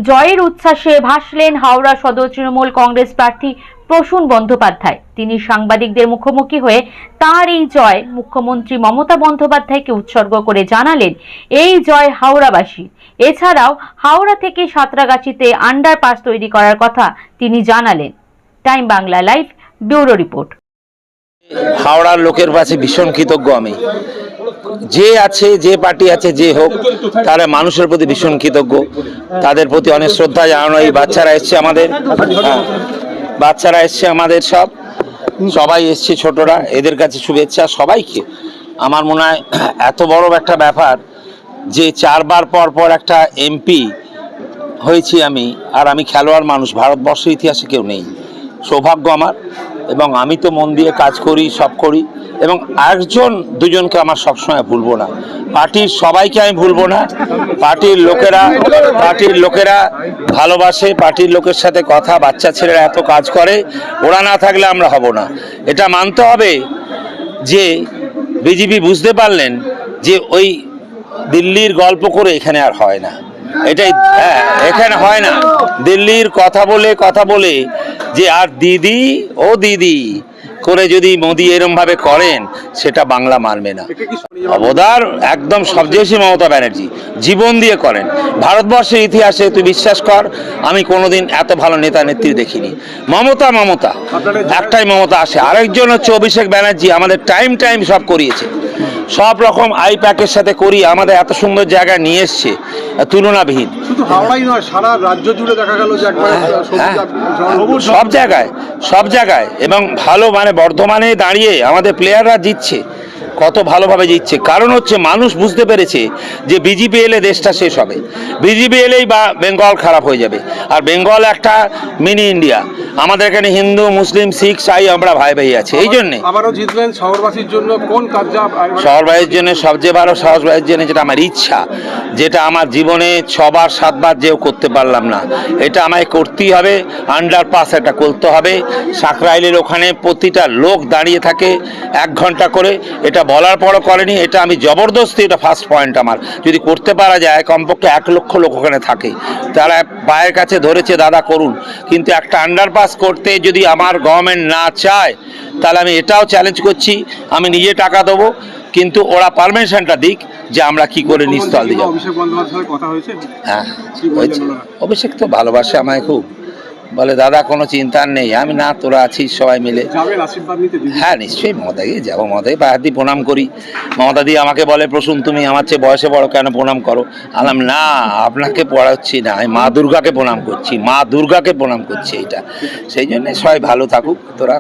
জয়ের উচ্ছ্বাসে ভাসলেন হাওড়া সদর তৃণমূল কংগ্রেস প্রার্থী প্রসূন বন্দ্যোপাধ্যায়। তিনি সাংবাদিকদের মুখোমুখি হয়ে তার এই জয় মুখ্যমন্ত্রী মমতা বন্দ্যোপাধ্যায়কে উৎসর্গ করে জানালেন এই জয় হাওড়াবাসী। এছাড়াও হাওড়া থেকে সাঁতরাগাছিতে আন্ডারপাস তৈরি করার কথা তিনি জানালেন। Time Bangla live bureau report. হাওড়ার লোকের কাছে ভীষণ কৃতজ্ঞ আমি। যে আছে, যে পার্টি আছে, যে হোক, তারা মানুষের প্রতি ভীষণ কৃতজ্ঞ। তাদের প্রতি অনেক শ্রদ্ধা জানানো। এই বাচ্চারা এসছে আমাদের, বাচ্চারা এসছে আমাদের, সবাই এসছে, ছোটরা, এদের কাছে শুভেচ্ছা সবাইকে। আমার মনে হয় এত বড় একটা ব্যাপার যে 4 বার পর পর একটা এমপি হয়েছি আমি, আর আমি খেলোয়াড় মানুষ, ভারতবর্ষের ইতিহাসে কেউ নেই। সৌভাগ্য আমার, এবং আমি তো মন দিয়ে কাজ করি, সব করি, এবং একজন দুজনকে আমার সবসময় ভুলবো না। পার্টির সবাইকে আমি ভুলবো না। পার্টির লোকেরা ভালোবাসে, পার্টির লোকের সাথে কথা, বাচ্চা ছেলেরা এত কাজ করে, ওরা না থাকলে আমরা হব না। এটা মানতে হবে যে বিজেপি বুঝতে পারলেন যে ওই দিল্লির গল্প করে এখানে আর হয় না। এটাই, হ্যাঁ, এখানে হয় না। দিল্লির কথা বলে যে আর দিদি ও দিদি করে যদি মোদি এরম ভাবে করেন, সেটা বাংলা মানবে না। অবদান একদম সবচেয়ে বেশি মমতা ব্যানার্জি জীবন দিয়ে করেন। ভারতবর্ষের ইতিহাসে তুই বিশ্বাস কর, আমি কোনোদিন এত ভালো নেতা নেত্রী দেখিনি। মমতা একটাই মমতা আসে, আরেকজন হচ্ছে অভিষেক ব্যানার্জি। আমাদের টাইম সব করিয়েছে, সব রকম আই প্যাকের সাথে করি আমাদের এত সুন্দর জায়গায় নিয়ে এসছে, তুলনাবিহীন। শুধু হাওড়াই নয়, সারা রাজ্য জুড়ে দেখা গেল যে সব জায়গায় এবং ভালো, মানে বর্ধমানে দাঁড়িয়ে আমাদের প্লেয়াররা জিতছে, কত ভালোভাবে জিতছে। কারণ হচ্ছে মানুষ বুঝতে পেরেছে যে বিজেপি এলে দেশটা শেষ হবে, বিজেপি এলেই বা বেঙ্গল খারাপ হয়ে যাবে। আর বেঙ্গল একটা মিনি ইন্ডিয়া। আমাদের এখানে হিন্দু, মুসলিম, শিখ, সাই আমরা ভাই আছে। এই জন্যে আবারও জিতবেন। শহরবাসীর জন্য কোন কাজটা? শহরবাসীর জন্য সবচেয়ে ভালো, শহরবাসীর জন্য যেটা আমার ইচ্ছা, যেটা আমার জীবনে 6 বার 7 বার যেও করতে পারলাম না, এটা আমায় করতেই হবে। আন্ডারপাস একটা করতে হবে। সাঁকরাইলের ওখানে প্রতিটা লোক দাঁড়িয়ে থাকে 1 ঘন্টা করে, এটা বলার পরও করেনি। এটা আমি জবরদস্তি, এটা ফার্স্ট পয়েন্ট আমার। যদি করতে পারা যায়, কমপক্ষে 1 লক্ষ লোক ওখানে থাকে, তারা পায়ের কাছে ধরেছে, দাদা করুন। কিন্তু একটা আন্ডারপাস করতে যদি আমার গভর্নমেন্ট না চায়, তাহলে আমি এটাও চ্যালেঞ্জ করছি, আমি নিজে টাকা দেবো, কিন্তু ওরা পারমিশনটা দিক যে আমরা কি করে নিস্তল দিয়ে। হ্যাঁ, অভিষেক তো ভালোবাসে আমায় খুব, বলে দাদা কোনো চিন্তা নেই। আমি না, তোরা আছিস, সবাই মিলে। হ্যাঁ, নিশ্চয়ই মমতাকে যাবো, মমতাকে পাহাড় দিয়ে প্রণাম করি। মমতা দিয়ে আমাকে বলে, প্রসূন তুমি আমার চেয়ে বয়সে বড়, কেন প্রণাম করো? আলাম না, আপনাকে পড়াচ্ছি না, আমি মা দুর্গাকে প্রণাম করছি, মা দুর্গাকে প্রণাম করছি। এইটা সেই জন্য সবাই ভালো থাকুক। তোরা